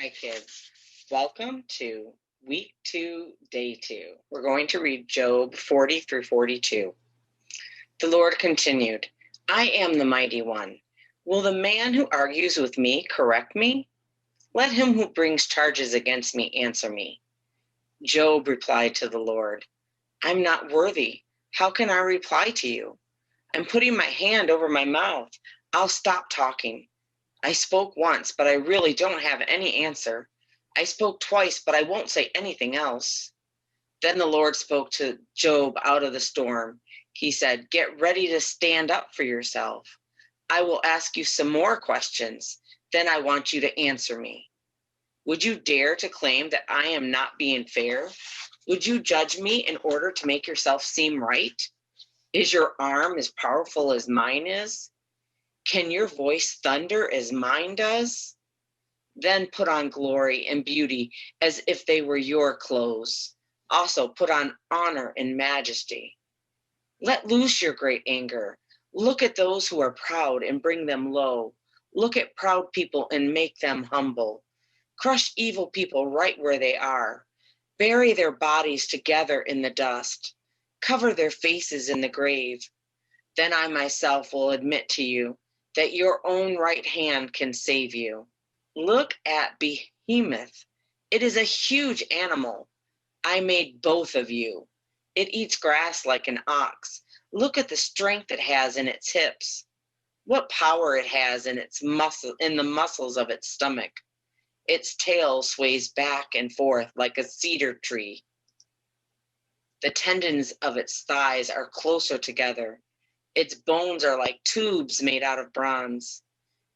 Hi, kids. Welcome to week 2, day 2. We're going to read Job 40 through 42. The Lord continued, I am the mighty one. Will the man who argues with me correct me? Let him who brings charges against me answer me. Job replied to the Lord, I'm not worthy. How can I reply to you? I'm putting my hand over my mouth. I'll stop talking. I spoke once, but I really don't have any answer. I spoke twice, but I won't say anything else. Then the Lord spoke to Job out of the storm. He said, Get ready to stand up for yourself. I will ask you some more questions. Then I want you to answer me. Would you dare to claim that I am not being fair? Would you judge me in order to make yourself seem right? Is your arm as powerful as mine is? Can your voice thunder as mine does? Then put on glory and beauty as if they were your clothes. Also put on honor and majesty. Let loose your great anger. Look at those who are proud and bring them low. Look at proud people and make them humble. Crush evil people right where they are. Bury their bodies together in the dust. Cover their faces in the grave. Then I myself will admit to you that your own right hand can save you. Look at Behemoth. It is a huge animal. I made both of you. It eats grass like an ox. Look at the strength it has in its hips. What power it has in the muscles of its stomach. Its tail sways back and forth like a cedar tree. The tendons of its thighs are closer together. Its bones are like tubes made out of bronze.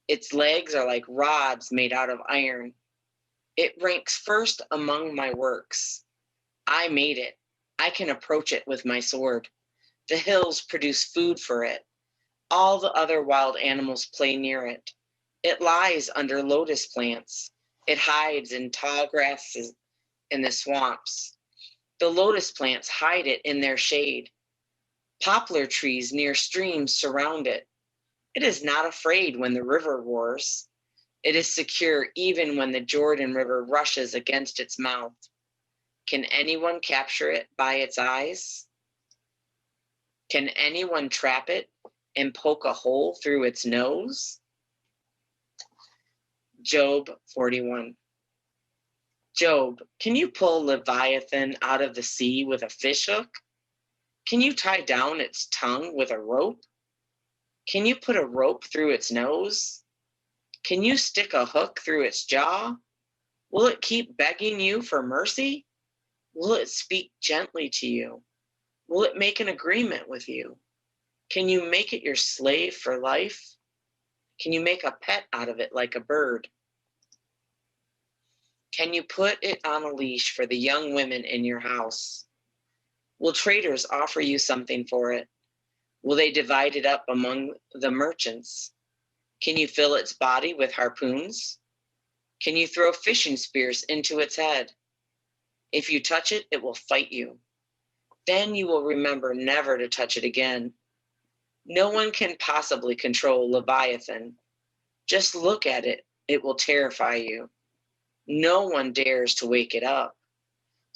Its legs are like rods made out of iron. It ranks first among my works. I made it. I can approach it with my sword. The hills produce food for it. All the other wild animals play near it. It lies under lotus plants. It hides in tall grasses in the swamps. The lotus plants hide it in their shade. Poplar trees near streams surround it. It is not afraid when the river roars. It is secure even when the Jordan River rushes against its mouth. Can anyone capture it by its eyes? Can anyone trap it and poke a hole through its nose? Job 41. Job, can you pull Leviathan out of the sea with a fishhook? Can you tie down its tongue with a rope? Can you put a rope through its nose? Can you stick a hook through its jaw? Will it keep begging you for mercy? Will it speak gently to you? Will it make an agreement with you? Can you make it your slave for life? Can you make a pet out of it like a bird? Can you put it on a leash for the young women in your house? Will traders offer you something for it? Will they divide it up among the merchants? Can you fill its body with harpoons? Can you throw fishing spears into its head? If you touch it, it will fight you. Then you will remember never to touch it again. No one can possibly control Leviathan. Just look at it, it will terrify you. No one dares to wake it up.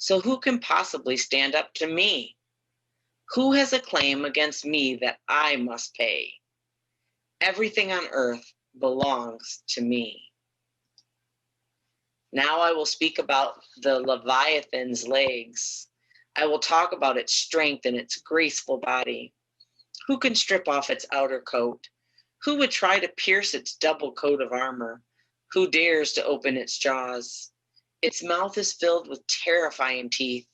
So who can possibly stand up to me? Who has a claim against me that I must pay? Everything on earth belongs to me. Now I will speak about the Leviathan's legs. I will talk about its strength and its graceful body. Who can strip off its outer coat? Who would try to pierce its double coat of armor? Who dares to open its jaws? Its mouth is filled with terrifying teeth.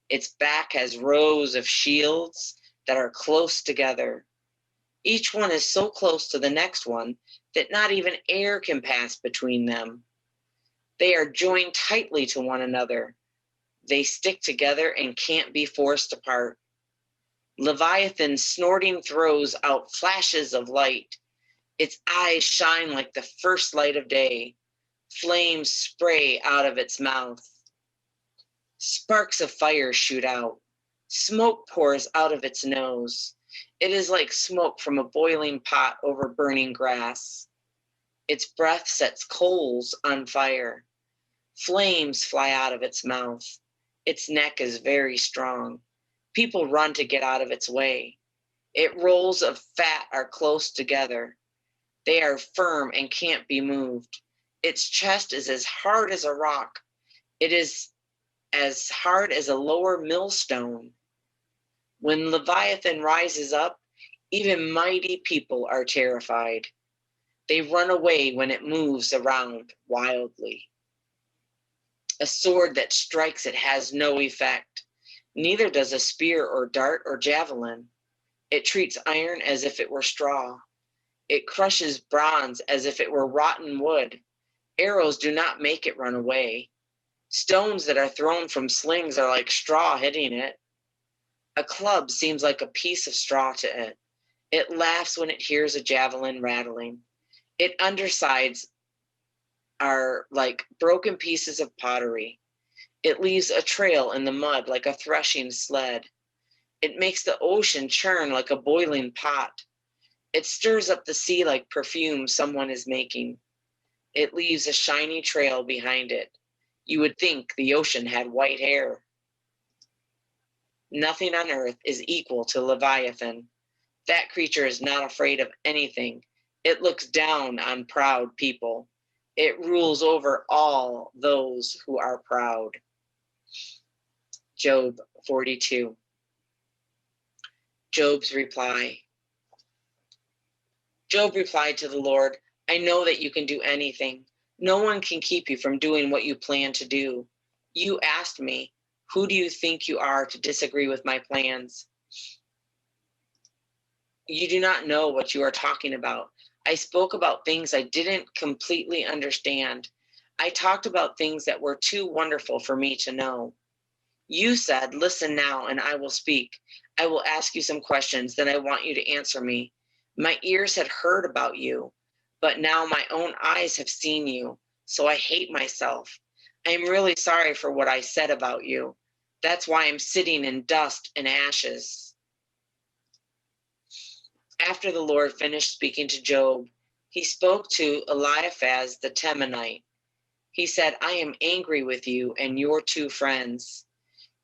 Its back has rows of shields that are close together. Each one is so close to the next one that not even air can pass between them. They are joined tightly to one another. They stick together and can't be forced apart. Leviathan snorting throws out flashes of light. Its eyes shine like the first light of day. Flames spray out of its mouth. Sparks of fire shoot out. Smoke pours out of its nose. It is like smoke from a boiling pot over burning grass. Its breath sets coals on fire. Flames fly out of its mouth. Its neck is very strong. People run to get out of its way. Its rolls of fat are close together. They are firm and can't be moved. Its chest is as hard as a rock. It is as hard as a lower millstone. When Leviathan rises up, even mighty people are terrified. They run away when it moves around wildly. A sword that strikes it has no effect. Neither does a spear or dart or javelin. It treats iron as if it were straw. It crushes bronze as if it were rotten wood. Arrows do not make it run away. Stones that are thrown from slings are like straw hitting it. A club seems like a piece of straw to it. It laughs when it hears a javelin rattling. Its undersides are like broken pieces of pottery. It leaves a trail in the mud like a threshing sled. It makes the ocean churn like a boiling pot. It stirs up the sea like perfume someone is making. It leaves a shiny trail behind it. You would think the ocean had white hair. Nothing on earth is equal to Leviathan. That creature is not afraid of anything. It looks down on proud people. It rules over all those who are proud. Job 42. Job's reply. Job replied to the Lord, I know that you can do anything. No one can keep you from doing what you plan to do. You asked me, who do you think you are to disagree with my plans? You do not know what you are talking about. I spoke about things I didn't completely understand. I talked about things that were too wonderful for me to know. You said, listen now, and I will speak. I will ask you some questions, then I want you to answer me. My ears had heard about you, but now my own eyes have seen you, so I hate myself. I am really sorry for what I said about you. That's why I'm sitting in dust and ashes. After the Lord finished speaking to Job, he spoke to Eliphaz the Temanite. He said, I am angry with you and your two friends.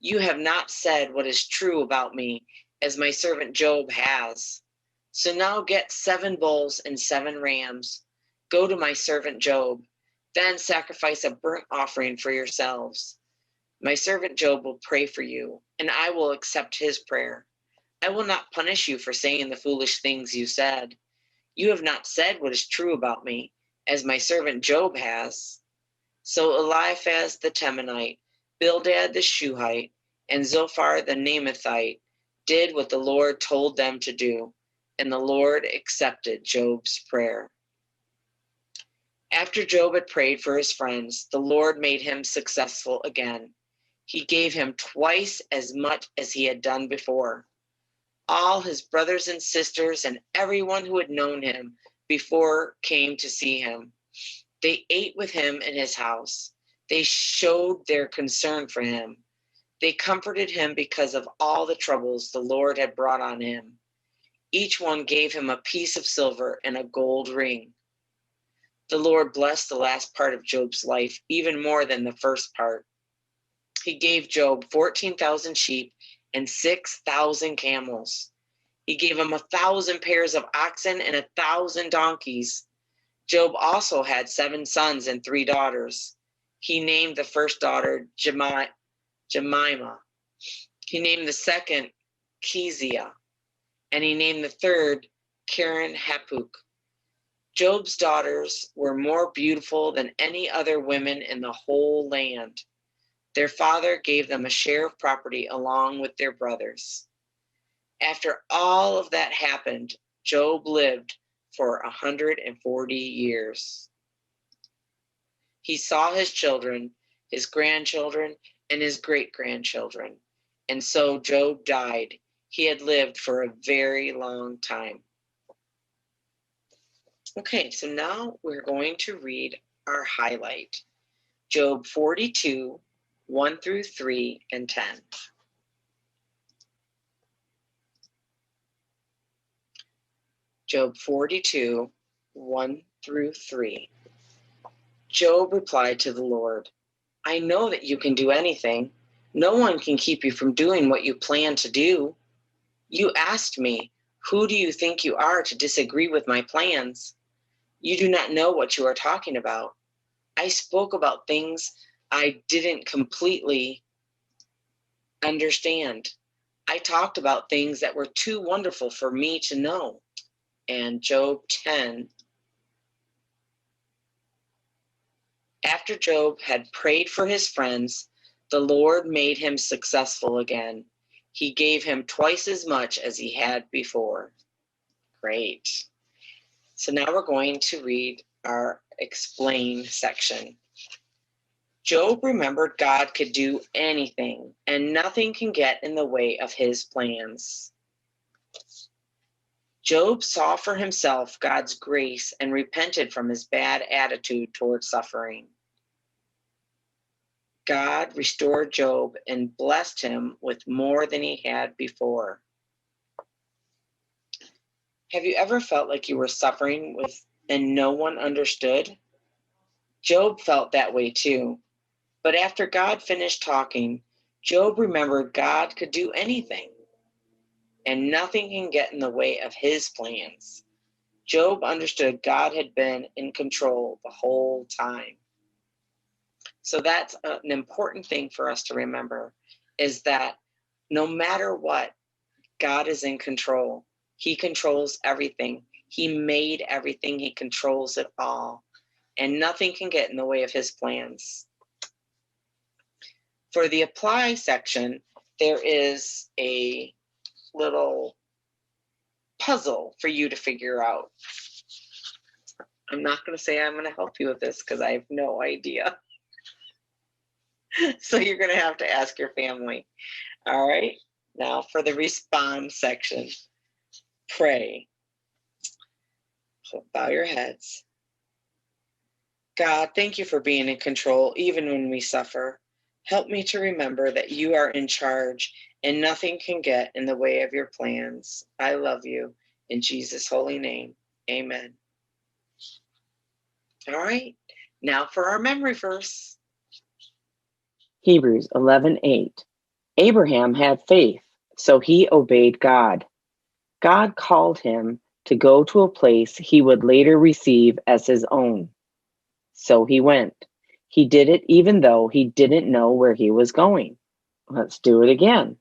You have not said what is true about me, as my servant Job has. So now get 7 bulls and 7 rams. Go to my servant Job. Then sacrifice a burnt offering for yourselves. My servant Job will pray for you, and I will accept his prayer. I will not punish you for saying the foolish things you said. You have not said what is true about me, as my servant Job has. So Eliphaz the Temanite, Bildad the Shuhite, and Zophar the Naamathite did what the Lord told them to do, and the Lord accepted Job's prayer. After Job had prayed for his friends, the Lord made him successful again. He gave him twice as much as he had done before. All his brothers and sisters and everyone who had known him before came to see him. They ate with him in his house. They showed their concern for him. They comforted him because of all the troubles the Lord had brought on him. Each one gave him a piece of silver and a gold ring. The Lord blessed the last part of Job's life even more than the first part. He gave Job 14,000 sheep and 6,000 camels. He gave him 1,000 pairs of oxen and 1,000 donkeys. Job also had 7 sons and 3 daughters. He named the first daughter Jemima. He named the second Keziah, and he named the third Karen Hapuk. Job's daughters were more beautiful than any other women in the whole land. Their father gave them a share of property along with their brothers. After all of that happened, Job lived for 140 years. He saw his children, his grandchildren, and his great-grandchildren. And so Job died. He had lived for a very long time. Okay, so now we're going to read our highlight. Job 42, 1 through 3 and 10. Job 42, 1 through 3. Job replied to the Lord, I know that you can do anything. No one can keep you from doing what you plan to do. You asked me, who do you think you are to disagree with my plans? You do not know what you are talking about. I spoke about things I didn't completely understand. I talked about things that were too wonderful for me to know. And Job 10. After Job had prayed for his friends, the Lord made him successful again. He gave him twice as much as he had before. Great. So now we're going to read our explain section. Job remembered God could do anything, and nothing can get in the way of his plans. Job saw for himself God's grace and repented from his bad attitude toward suffering. God restored Job and blessed him with more than he had before. Have you ever felt like you were suffering and no one understood? Job felt that way too. But after God finished talking, Job remembered God could do anything, and nothing can get in the way of his plans. Job understood God had been in control the whole time. So that's an important thing for us to remember, is that no matter what, God is in control. He controls everything. He made everything. He controls it all. And nothing can get in the way of his plans. For the apply section, there is a little puzzle for you to figure out. I'm not going to say I'm going to help you with this because I have no idea. So you're going to have to ask your family. All right. Now for the respond section. Pray. So bow your heads. God, thank you for being in control even when we suffer. Help me to remember that you are in charge and nothing can get in the way of your plans. I love you. In Jesus' holy name, amen. All right. Now for our memory verse. Hebrews 11:8. Abraham had faith, so he obeyed God. God called him to go to a place he would later receive as his own. So he went. He did it even though he didn't know where he was going. Let's do it again.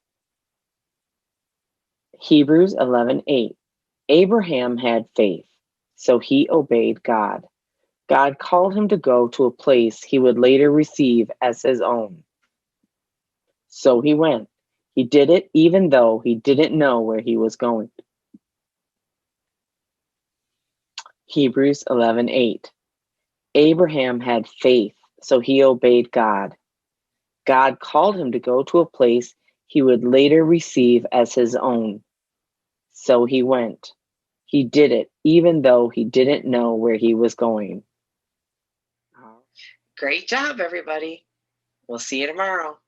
Hebrews 11:8. Abraham had faith, so he obeyed God. God called him to go to a place he would later receive as his own. So he went. He did it even though he didn't know where he was going. Hebrews 11:8. Abraham had faith, so he obeyed God. God called him to go to a place he would later receive as his own. So he went. He did it even though he didn't know where he was going. Great job, everybody. We'll see you tomorrow.